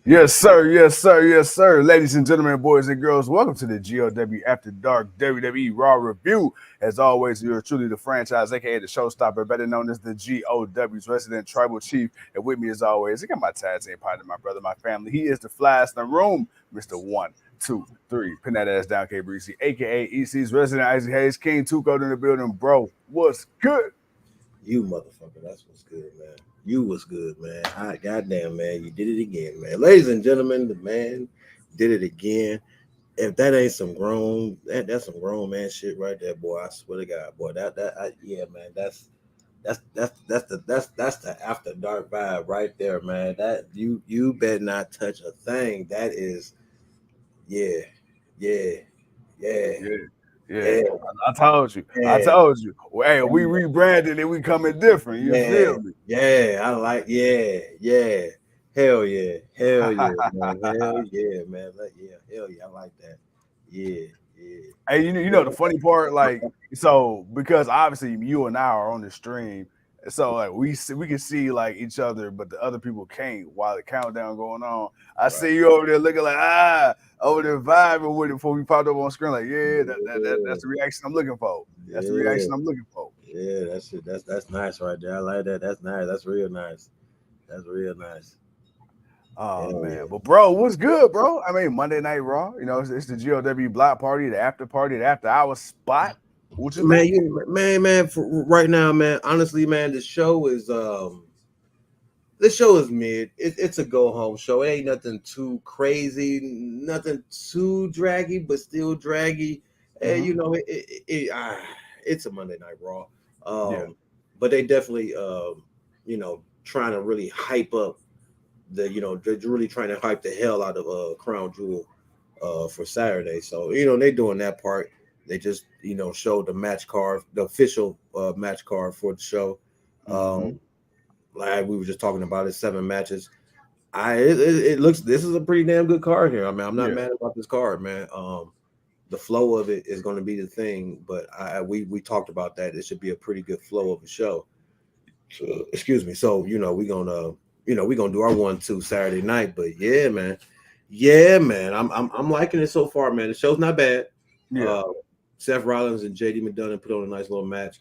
Yes, sir. Yes, sir. Yes, sir. Ladies and gentlemen, boys and girls, welcome to the GOW After Dark WWE RAW review. As always, you're truly the franchise, aka the showstopper, better known as the GOW's resident tribal chief. And with me, as always, I got my tag team partner, my brother, my family. He is the flyest in the room, Mr. 1, 2, 3. Pin that ass down, K Breezy, aka EC's resident Isaac Hayes King. Two go in the building, bro. What's good? You motherfucker, that's what's good, man. You was good, man. Goddamn, man, you did it again, man. Ladies and gentlemen, the man did it again. If that ain't some grown, that's some grown man shit right there, boy. I swear to God, boy. Yeah, man. That's the after dark vibe right there, man. That you better not touch a thing. That is, yeah. Yeah. I told you. I told you. Well, hey, we rebranded and we coming different. You feel me? Yeah. I like. Yeah. Hell yeah, man. Hell yeah, man. Hell yeah. I like that. Yeah. Hey, you know the funny part, like, so because obviously you and I are on the stream, so like we can see like each other, but the other people can't while the countdown going on. I see you over there looking like over there vibing with it before we popped up on screen. Like, that's the reaction I'm looking for. That's the reaction I'm looking for. Yeah, that's it. That's nice right there. I like that. That's nice. That's real nice. Oh man, but bro, what's good, bro? I mean, Monday Night Raw. You know, it's the GOW block party, the after party, the after hour spot. What you think? Man, for right now, man. Honestly, man, this show is mid. It's a go home show. It ain't nothing too crazy, nothing too draggy, but still draggy. And you know, it's a Monday Night Raw. But they definitely, trying to really hype up they're really trying to hype the hell out of Crown Jewel for Saturday. So they're doing that part. They just showed the match card, the official match card for the show. Like we were just talking about it, 7 matches. It looks, this is a pretty damn good card here. I mean, I'm not mad about this card, man. The flow of it is going to be the thing, but we talked about that. It should be a pretty good flow of a show. So, excuse me. So we're gonna do our 1-2 Saturday night. But yeah, man. I'm liking it so far, man. The show's not bad. Yeah. Seth Rollins and McDonagh put on a nice little match.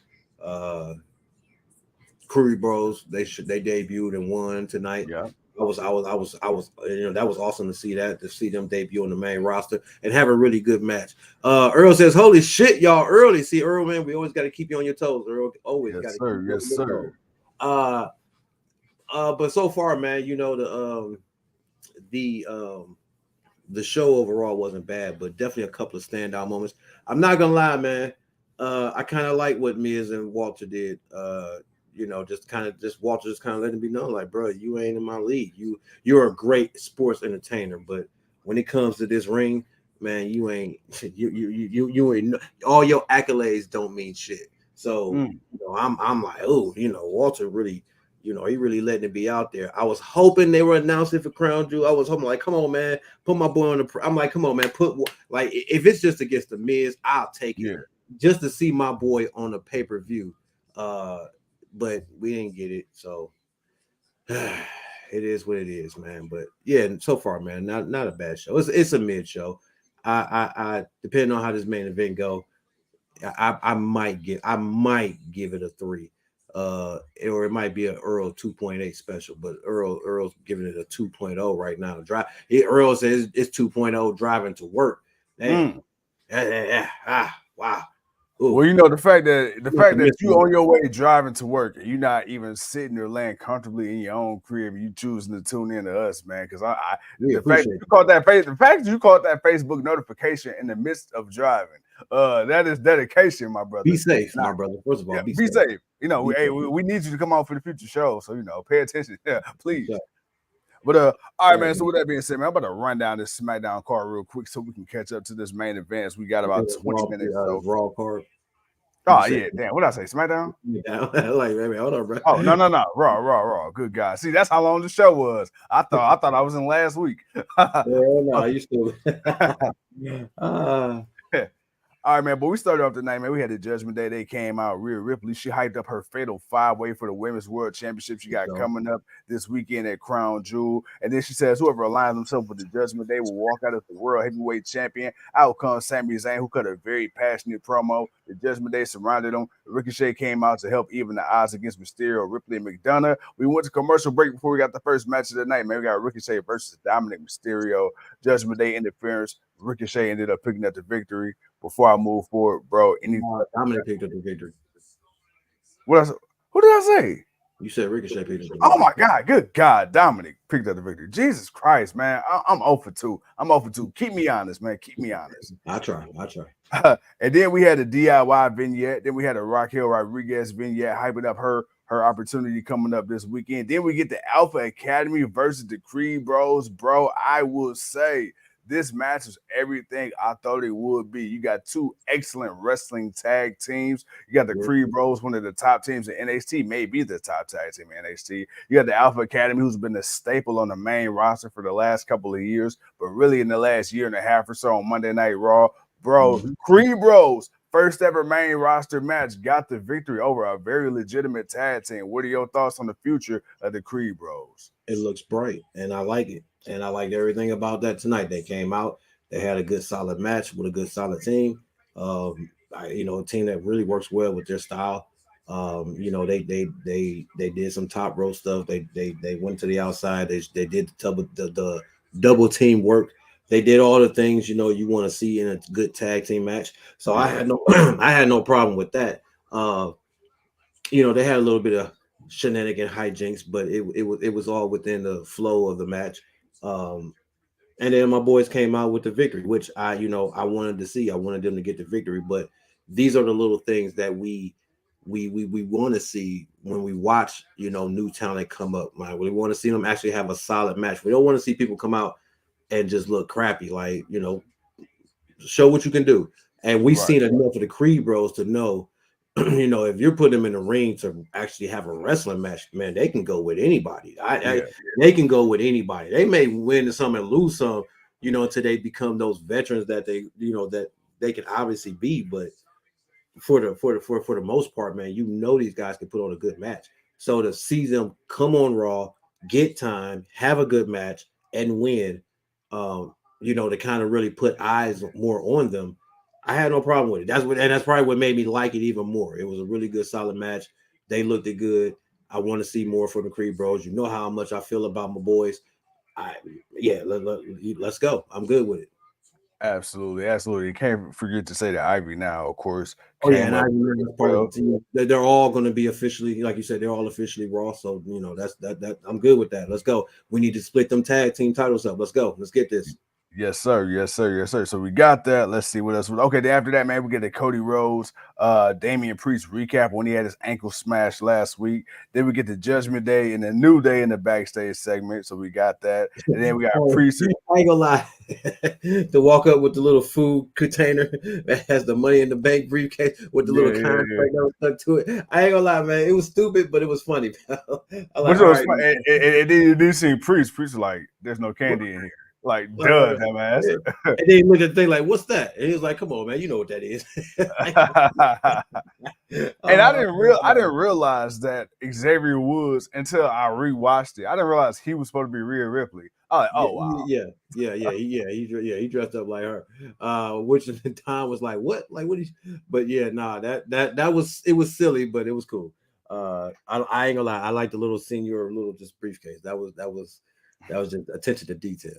Curry Bros, they debuted and won tonight. Yeah. I was that was awesome to see them debut on the main roster and have a really good match. Earl says, "Holy shit, y'all early." See, Earl, man, we always got to keep you on your toes. Earl always got to keep you on your toes. But so far, man, the show overall wasn't bad, but definitely a couple of standout moments. I'm not gonna lie, man. I kind of like what Miz and Walter did. Walter just kind of letting me know, like, bro, you ain't in my league. You're a great sports entertainer, but when it comes to this ring, man, you ain't. You ain't. All your accolades don't mean shit. So I'm like, oh, Walter really. He really letting it be out there. I was hoping they were announcing for Crown Jewel. I was hoping, like, come on, man, put my boy on the. I'm like, come on, man, like, if it's just against the Miz, I'll take it just to see my boy on a pay-per-view. But we didn't get it, so it is what it is, man. But yeah, so far, man, not a bad show. It's a mid show. I depending on how this main event go, I might give it a 3. Or it might be an Earl 2.8 special, but Earl's giving it a 2.0 right now. Earl says it's 2.0 driving to work. Wow. Ooh. Well, the fact that you on your way driving to work and you're not even sitting or laying comfortably in your own crib, and you choosing to tune in to us, man. Because the fact that you caught that Facebook notification in the midst of driving, that is dedication, my brother. Be safe, my brother. First of all, be safe. We need you to come out for the future show, so pay attention. Yeah, please. Yeah. But all right, man. So with that being said, man, I'm about to run down this SmackDown card real quick so we can catch up to this main event. We got about 20 minutes. Raw card. Oh yeah, damn. What did I say? SmackDown? Like, baby, hold on, bro. Oh no. Raw. Good guy. See, that's how long the show was. I thought I was in last week. No, you still. All All right, man. But we started off tonight, man. We had the Judgment Day. They came out. Rhea Ripley, she hyped up her fatal 5-way for the Women's World Championship she got coming up this weekend at Crown Jewel. And then she says whoever aligns themselves with the Judgment Day will walk out as the World Heavyweight Champion. Out comes Sami Zayn, who cut a very passionate promo. The Judgment Day surrounded him. Ricochet came out to help even the odds against Mysterio, Ripley, and McDonagh. We went to commercial break before we got the first match of the night, man. We got Ricochet versus Dominic Mysterio. Judgment Day interference. Ricochet ended up picking up the victory. Before I move forward, bro, Dominic picked up the victory. Who did I say? You said Ricochet picked up the victory. Oh my God, good God, Dominic picked up the victory. Jesus Christ, man. I'm 0 for 2. I'm 0 for 2. Keep me honest, man. Keep me honest. I try. And then we had a DIY vignette. Then we had a Raquel Rodriguez vignette hyping up her opportunity coming up this weekend. Then we get the Alpha Academy versus the Creed Bros. Bro, I will say this match is everything I thought it would be. You got two excellent wrestling tag teams. You got the Creed Bros, one of the top teams in NXT, maybe the top tag team in NXT. You got the Alpha Academy, who's been a staple on the main roster for the last couple of years, but really in the last year and a half or so on Monday Night Raw. Bro, Creed Bros, first ever main roster match, got the victory over a very legitimate tag team. What are your thoughts on the future of the Creed Bros? It looks bright, and I like it. And I liked everything about that tonight. They came out, they had a good, solid match with a good, solid team. A team that really works well with their style. They did some top row stuff. They went to the outside. They did the double team work. They did all the things you want to see in a good tag team match. So I had no problem with that. They had a little bit of shenanigan hijinks, but it was all within the flow of the match. And then my boys came out with the victory, which I wanted to see. I wanted them to get the victory, but these are the little things that we want to see when we watch, new talent come up. Man. We want to see them actually have a solid match. We don't want to see people come out and just look crappy, like, show what you can do. And we've seen enough of the Creed Bros to know, if you're putting them in the ring to actually have a wrestling match, man, they can go with anybody. They can go with anybody. They may win some and lose some, until they become those veterans that that they can obviously be. But for the most part, man, these guys can put on a good match. So to see them come on Raw, get time, have a good match, and win, to kind of really put eyes more on them. I had no problem with it. That's probably what made me like it even more. It was a really good, solid match. They looked good. I want to see more from the Creed Bros. You know how much I feel about my boys. Let's go. I'm good with it. Absolutely. You can't forget to say that Ivy now, of course. Oh yeah, and Ivy, they're all going to be officially, like you said, they're all officially Raw. So that's that. I'm good with that. Let's go. We need to split them tag team titles up. Let's go. Let's get this. Yes, sir. So we got that. Let's see what else. Okay, then after that, man, we get the Cody Rhodes, Damian Priest recap when he had his ankle smashed last week. Then we get the Judgment Day and the New Day in the backstage segment. So we got that. And then we got Priest. I ain't gonna lie. To walk up with the little food container that has the money in the bank briefcase with the little contract that was stuck to it. I ain't gonna lie, man. It was stupid, but it was funny. And then you do see Priest. Priest was like, there's no candy in here. Like, duh, dumbass. And then he looked at the thing like, what's that? And he was like, come on, man, you know what that is. And I didn't realize that Xavier Woods until I rewatched it. I didn't realize he was supposed to be Rhea Ripley. I was like, oh wow. He dressed up like her. Which at the time was like, what? Like what but yeah, that was silly, but it was cool. I ain't gonna lie, I like the little senior little just briefcase. That was just attention to detail.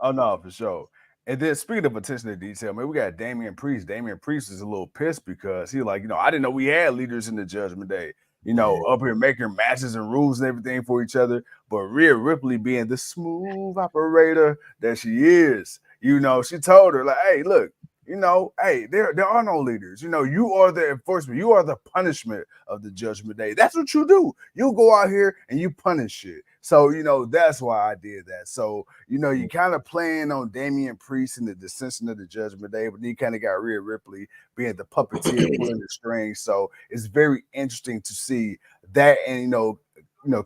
Oh no, for sure. And then speaking of attention to detail, man, we got Damian Priest. Damian Priest is a little pissed because he's like, I didn't know we had leaders in the Judgment Day. Up here making matches and rules and everything for each other. But Rhea Ripley being the smooth operator that she is, she told her, like, hey, look, hey, there are no leaders. You are the enforcement. You are the punishment of the Judgment Day. That's what you do. You go out here and you punish shit. So, that's why I did that. So, you kind of playing on Damian Priest and the dissension of the Judgment Day, but then you kind of got Rhea Ripley being the puppeteer pulling the strings. So it's very interesting to see that and,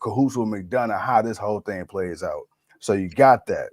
cahoots with McDonagh, how this whole thing plays out. So you got that.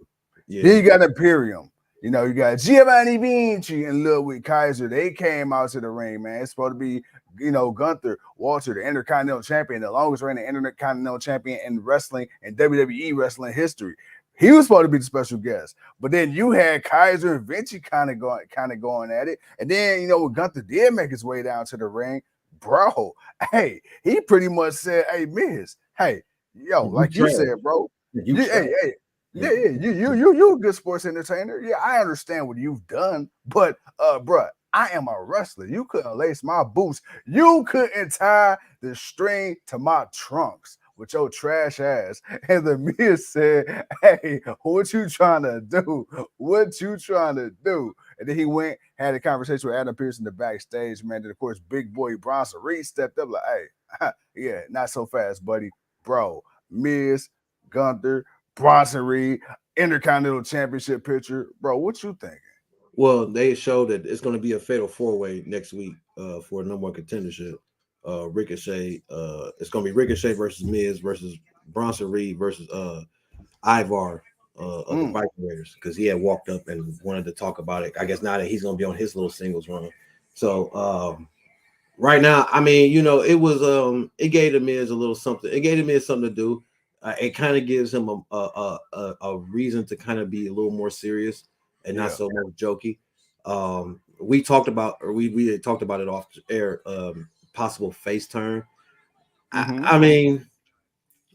Yeah. Then you got Imperium. You know, you got Giovanni Vinci and Ludwig Kaiser. They came out to the ring, man. It's supposed to be, you know, Gunther, Walter, the Intercontinental Champion, the longest reigning Intercontinental Champion in wrestling and WWE wrestling history. He was supposed to be the special guest, but then you had Kaiser and Vinci kind of going at it, and then you know when Gunther did make his way down to the ring, bro. Hey, he pretty much said, "Hey, Miz, hey, yo, like you said, bro, hey, yeah, you a good sports entertainer. Yeah, I understand what you've done, but bruh, I am a wrestler. You couldn't lace my boots. You couldn't tie the string to my trunks with your trash ass." And the Miz said, "Hey, what you trying to do? What you trying to do?" And then he went, had a conversation with Adam Pearce in the backstage, man. Then of course, big boy Bronson Reed stepped up like, "Hey, yeah, not so fast, buddy, bro." Miz, Gunther, Bronson Reed, Intercontinental Championship picture, bro. What you thinking? Well, they showed that it's going to be a fatal four-way next week for a number one contendership. Ricochet, it's going to be Ricochet versus Miz versus Bronson Reed versus Ivar of the Viking Raiders, because he had walked up and wanted to talk about it. I guess now that he's going to be on his little singles run. So right now, I mean, you know, it was it gave the Miz a little something. It gave the Miz something to do. It kind of gives him a reason to kind of be a little more serious and not so much jokey. We talked about, or we had talked about it off air, possible face turn. I mean,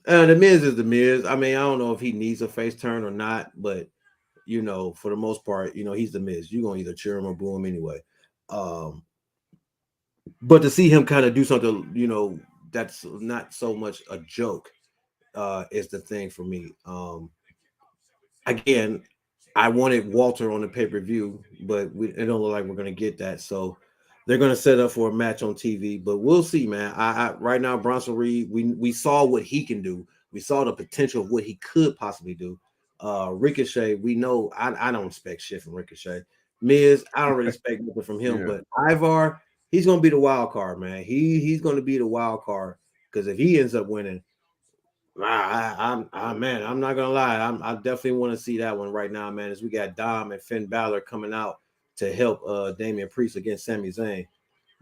the Miz is the Miz. I mean, I don't know if he needs a face turn or not, but you know, for the most part, you know, he's the Miz. You're gonna either cheer him or boo him anyway. But to see him kind of do something, you know, that's not so much a joke, is the thing for me. Again, I wanted Walter on the pay-per-view, but it don't look like we're gonna get that. So they're gonna set up for a match on TV, but we'll see, man. I right now, Bronson Reed, we saw what he can do. We saw the potential of what he could possibly do. Ricochet, we know I don't expect shit from Ricochet. Miz, I don't really expect nothing from him, but Ivar, he's gonna be the wild card, man. He's gonna be the wild card, because if he ends up winning, man, I'm not gonna lie. I definitely want to see that one right now, man. As we got Dom and Finn Balor coming out to help Damian Priest against Sami Zayn.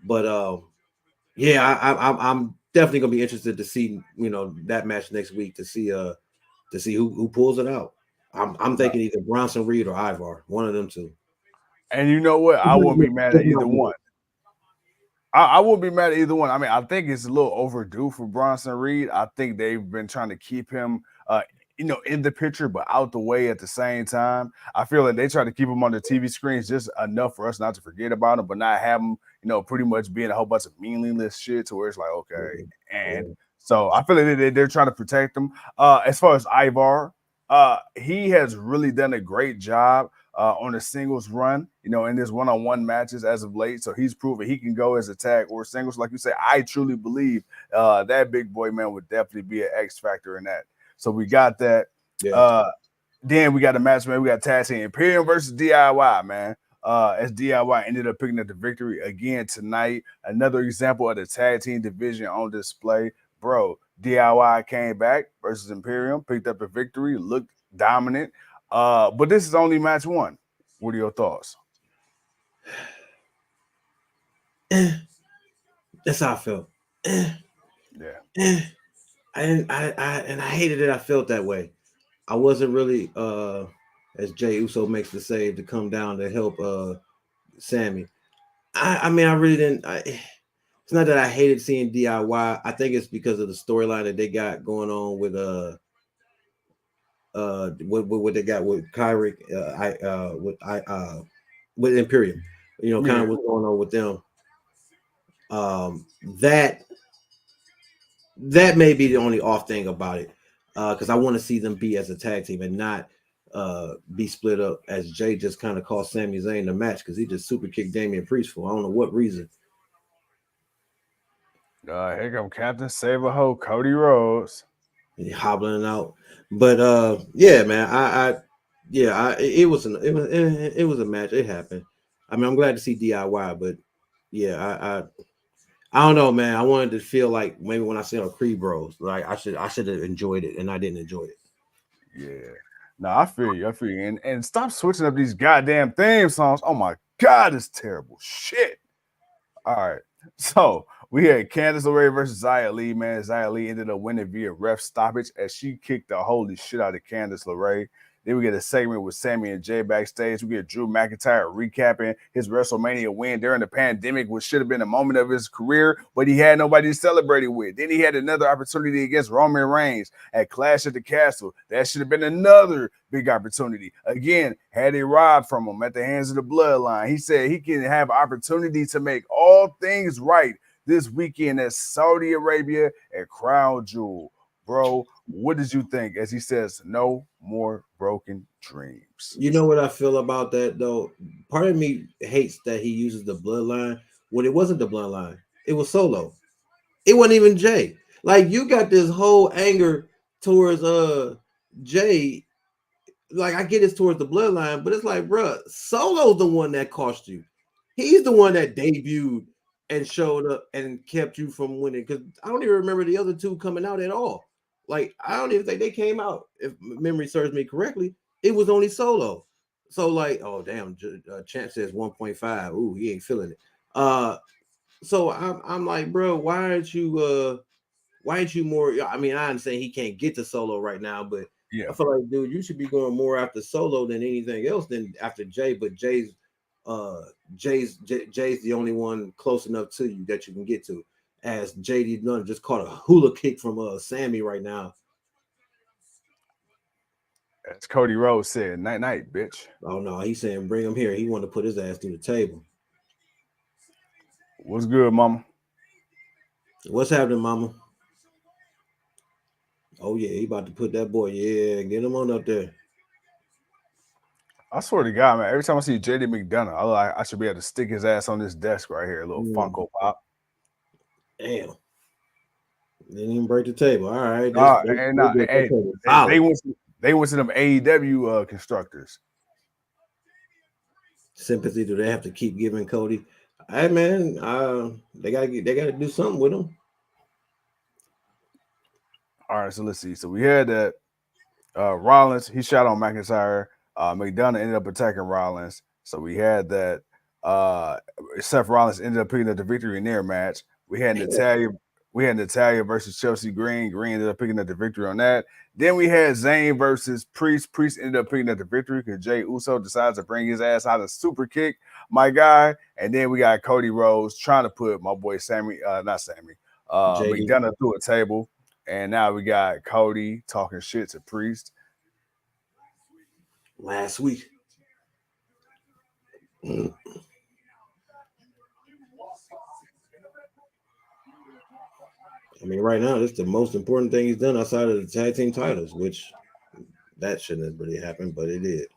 But yeah, I'm definitely gonna be interested to see, you know, that match next week to see who pulls it out. I'm thinking either Bronson Reed or Ivar, one of them two. And you know what? I wouldn't be mad at either one. I wouldn't be mad at either one. I mean, I think it's a little overdue for Bronson Reed. I think they've been trying to keep him, you know, in the picture, but out the way at the same time. I feel like they try to keep him on the TV screens just enough for us not to forget about him, but not have him, you know, pretty much being a whole bunch of meaningless shit to where it's like, okay. And so I feel like they're trying to protect him. As far as Ivar, he has really done a great job on a singles run, you know, in his one-on-one matches as of late. So he's proven he can go as a tag or singles. Like you say, I truly believe that big boy man would definitely be an X factor in that. So we got that. Then we got a match, man. We got tag team Imperium versus DIY, man. As DIY ended up picking up the victory again tonight. Another example of the tag team division on display. Bro, DIY came back versus Imperium, picked up a victory, looked dominant. But this is only match one. What are your thoughts? That's how I felt. Yeah. I hated it. I felt that way. I wasn't really as Jay Uso makes the save to come down to help Sammy. I mean, I really didn't. It's not that I hated seeing DIY. I think it's because of the storyline that they got going on with what they got with Kyrick, with Imperium. You know, kind of what's going on with them. That may be the only off thing about it, because I want to see them be as a tag team and not be split up, as Jay just kind of cost Sami Zayn the match because he just super kicked Damian Priest for I don't know what reason. Here come Captain Save-A-Ho, Cody Rhodes. He hobbling out, but yeah, man, it was a match. It happened. I mean, I'm glad to see DIY, but yeah, I don't know, man. I wanted to feel like maybe when I said on Creed Bros, like I should have enjoyed it, and I didn't enjoy it. Yeah. No, I feel you. I feel you. And stop switching up these goddamn theme songs. Oh my God, it's terrible shit. All right. So we had Candice LeRae versus Xia Li, man. Xia Li ended up winning via ref stoppage as she kicked the holy shit out of Candice LeRae. Then we get a segment with Sammy and Jay backstage. We get Drew McIntyre recapping his WrestleMania win during the pandemic, which should have been a moment of his career, but he had nobody to celebrate it with. Then he had another opportunity against Roman Reigns at Clash at the Castle. That should have been another big opportunity. Again, had it robbed from him at the hands of the Bloodline. He said he can have opportunity to make all things right this weekend at Saudi Arabia at Crown Jewel. Bro, what did you think? As he says, no more broken dreams. You know what I feel about that though? Part of me hates that he uses the Bloodline when it wasn't the Bloodline. It was Solo. It wasn't even Jay. Like you got this whole anger towards Jay. Like I get it's towards the Bloodline, but it's like, bro, Solo's the one that cost you. He's the one that debuted and showed up and kept you from winning. Because I don't even remember the other two coming out at all. Like, I don't even think they came out. If memory serves me correctly, it was only Solo. So, like, oh, damn, Champ says 1.5. Ooh, he ain't feeling it. So I'm like, bro, why aren't you more? I mean, I understand he can't get to Solo right now, but yeah, I feel like, dude, you should be going more after Solo than anything else than after Jay. But Jay's the only one close enough to you that you can get to. As JD Dunn just caught a hula kick from Sammy right now. As Cody Rhodes said, night night, bitch. Oh no, he's saying bring him here. He wanted to put his ass through the table. What's good, mama? What's happening, mama? Oh yeah, he about to put that boy. Yeah, get him on up there. I swear to God, man, every time I see JD McDonagh, I should be able to stick his ass on this desk right here, a little Funko Pop. Damn. Didn't even break the table. All right. They went to them AEW constructors. Sympathy, do they have to keep giving Cody? Hey man, they gotta do something with him. All right, so let's see. So we had that Rollins, he shot on McIntyre. McDonagh ended up attacking Rollins. So we had that Seth Rollins ended up picking up the victory in their match. We had Natalya versus Chelsea Green. Green ended up picking up the victory on that. Then we had Zayn versus Priest. Priest ended up picking up the victory because Jey Uso decides to bring his ass out of super kick, my guy. And then we got Cody Rhodes trying to put my boy McDonagh through a table. And now we got Cody talking shit to Priest. Last week. I mean, right now, it's the most important thing he's done outside of the tag team titles, which that shouldn't have really happened, but it did.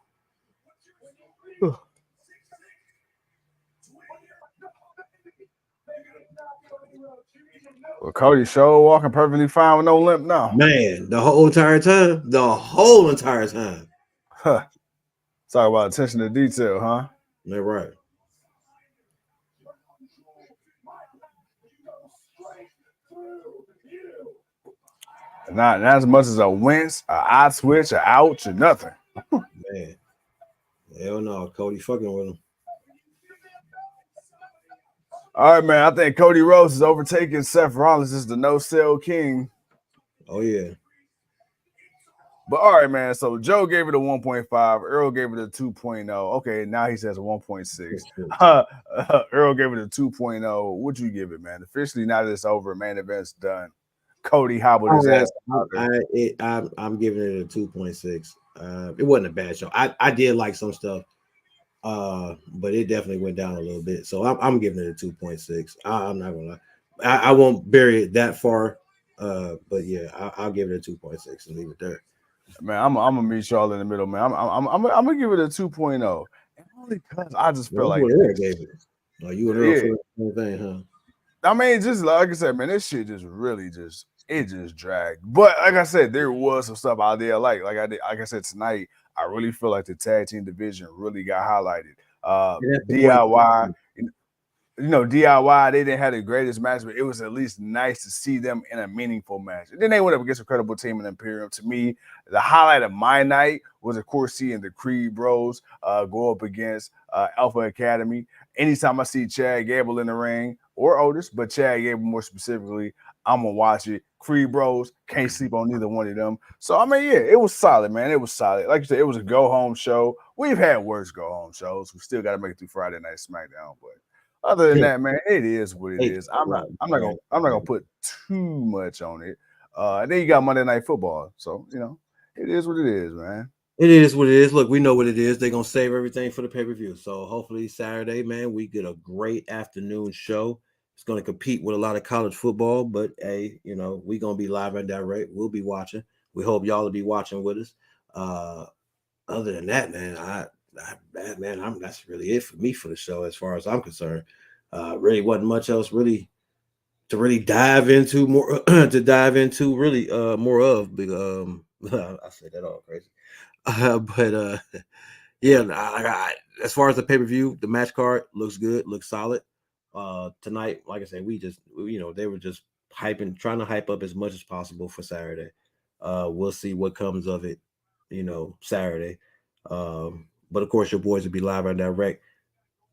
Well, Cody show walking perfectly fine with no limp now. Man, the whole entire time. Huh. Talk about attention to detail, huh? They're right. Not as much as a wince, a eye switch, a ouch, or nothing. Man. Hell no, Cody fucking with him. All right, man. I think Cody Rhodes is overtaking Seth Rollins as the no-sell king. Oh, yeah. But all right, man. So Joe gave it a 1.5. Earl gave it a 2.0. Okay, now he says a 1.6. Earl gave it a 2.0. What'd you give it, man? Officially, now that it's over, main event's done. Cody hobbled his ass. I'm giving it a 2.6. It wasn't a bad show. I did like some stuff, but it definitely went down a little bit. So I'm giving it a 2.6. I'm not gonna lie. I won't bury it that far, but yeah, I'll give it a 2.6 and leave it there. Man, I'm gonna meet y'all in the middle, man. I'm gonna give it a 2.0. Only because I just feel like Earl gave it. Oh, you and Earl for the thing, huh? I mean, just like I said, man, this shit just really just dragged. But like I said, there was some stuff out there. Like I said tonight, I really feel like the tag team division really got highlighted. DIY, DIY, they didn't have the greatest match, but it was at least nice to see them in a meaningful match. And then they went up against a credible team in Imperium. To me, the highlight of my night was, of course, seeing the Creed Bros go up against Alpha Academy. Anytime I see Chad Gable in the ring, or Otis, but Chad Gable more specifically, I'm going to watch it. Creed Bros, can't sleep on neither one of them. So, I mean, yeah, it was solid, man. It was solid. Like you said, it was a go-home show. We've had worse go-home shows. We still got to make it through Friday Night SmackDown, but other than that, man, it is what it is. I'm not gonna put too much on it. And then you got Monday Night Football, so it is what it is, man. It is what it is. Look, we know what it is. They're gonna save everything for the pay-per-view. So hopefully Saturday, man, we get a great afternoon show. It's gonna compete with a lot of college football, but hey, we're gonna be live and direct. We'll be watching. We hope y'all will be watching with us. Other than that, man, that's really it for me for the show as far as I'm concerned. Really wasn't much else to dive into more more of big I said that all crazy. Yeah, as far as the pay-per-view, the match card looks good, looks solid. Tonight, like I said, they were just trying to hype up as much as possible for Saturday. We'll see what comes of it, Saturday. But of course, your boys will be live and direct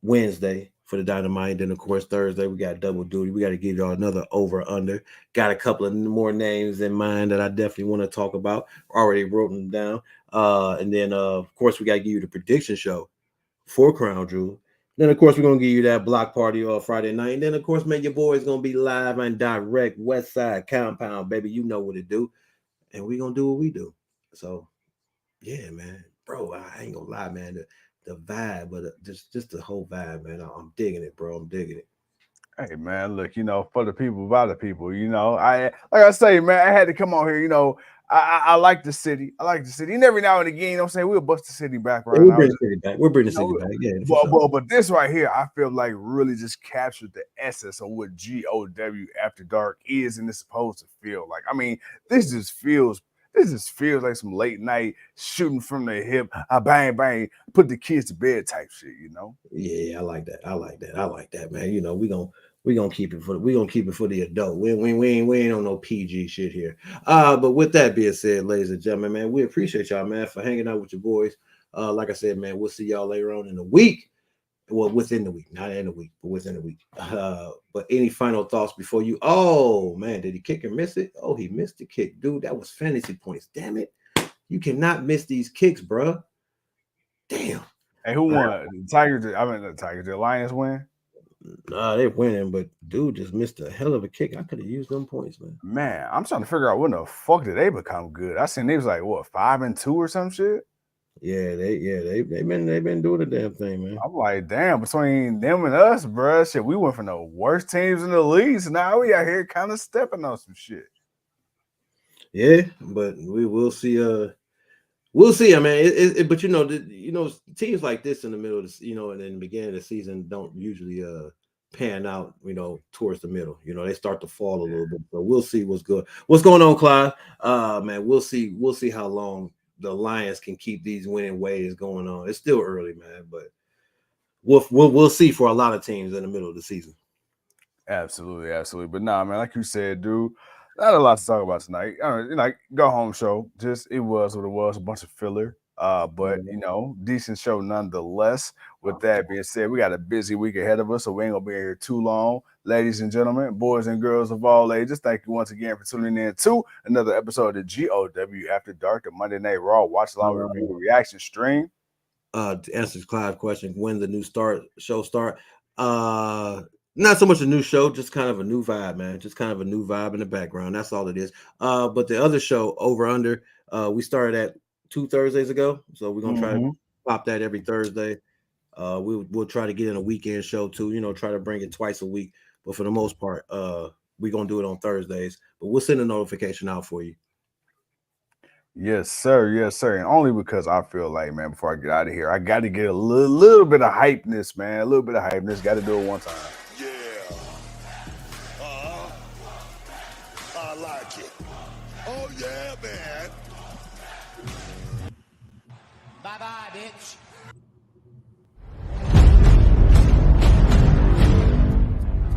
Wednesday for the Dynamite. Then, of course, Thursday, we got double duty. We got to give y'all another over-under. Got a couple of more names in mind that I definitely want to talk about. Already wrote them down. And then, of course, we got to give you the prediction show for Crown Jewel. Then, of course, we're going to give you that block party on Friday night. And then, of course, man, your boy's going to be live and direct West Side Compound, baby. You know what to do. And we're going to do what we do. So, yeah, man. Bro, I ain't going to lie, man. The vibe, but just the whole vibe, man. I'm digging it, bro. I'm digging it. Hey, man, look, for the people, by the people, like I say, man, I had to come on here, I like the city. I like the city. And every now and again, I'm saying we'll bust the city back right now. We'll bring the city back. We'll bring the city back. Yeah. But this right here, I feel like really just captured the essence of what GOW After Dark is and it's supposed to feel like. I mean, this just feels like some late night shooting from the hip, bang, bang, put the kids to bed type shit, Yeah, I like that, man. We gonna keep it for the adult. We ain't on no PG shit here. But with that being said, ladies and gentlemen, man, we appreciate y'all, man, for hanging out with your boys. Like I said, man, we'll see y'all later on in the week. Well, within the week, not in the week, but within the week. But any final thoughts before you? Oh man, did he kick or miss it? Oh, he missed the kick, dude. That was fantasy points. Damn it, you cannot miss these kicks, bro. Damn. Hey, who won? The Lions win. They're winning, but dude just missed a hell of a kick. I could have used them points, man. Man, I'm trying to figure out when the fuck did they become good. I seen they was like 5-2 or some shit. Yeah, they've been doing the damn thing, man. I'm like, damn, between them and us, bro, shit, we went from the worst teams in the league, so now we out here kind of stepping on some shit. Yeah, but we will see. We'll see. I mean, but teams like this in the middle of the, and in the beginning of the season don't usually pan out, towards the middle. They start to fall a little bit. So we'll see what's going on, Clyde. Man, we'll see how long the Lions can keep these winning ways going on. It's still early, man, but we'll see for a lot of teams in the middle of the season. Absolutely. But nah, man, like you said, dude, not a lot to talk about tonight. Go home show. Just it was what it was, a bunch of filler. But decent show nonetheless. With that being said, we got a busy week ahead of us, so we ain't gonna be here too long. Ladies and gentlemen, boys and girls of all ages, thank you once again for tuning in to another episode of the GOW After Dark, the Monday Night Raw watch along review reaction stream. To answer Clive's question, when the new show start? Not so much a new show, just kind of a new vibe, man. Just kind of a new vibe in the background. That's all it is. But the other show, Over Under, we started at 2 Thursdays ago, so we're gonna try to pop that every Thursday. We'll try to get in a weekend show too. Try to bring it twice a week. But for the most part, we're gonna do it on Thursdays. But we'll send a notification out for you. Yes, sir. And only because I feel like, man, before I get out of here, I got to get a little bit of hypeness, man. A little bit of hypeness. Got to do it one time. Yeah. I like it. Oh, yeah, man. Bye-bye, bitch.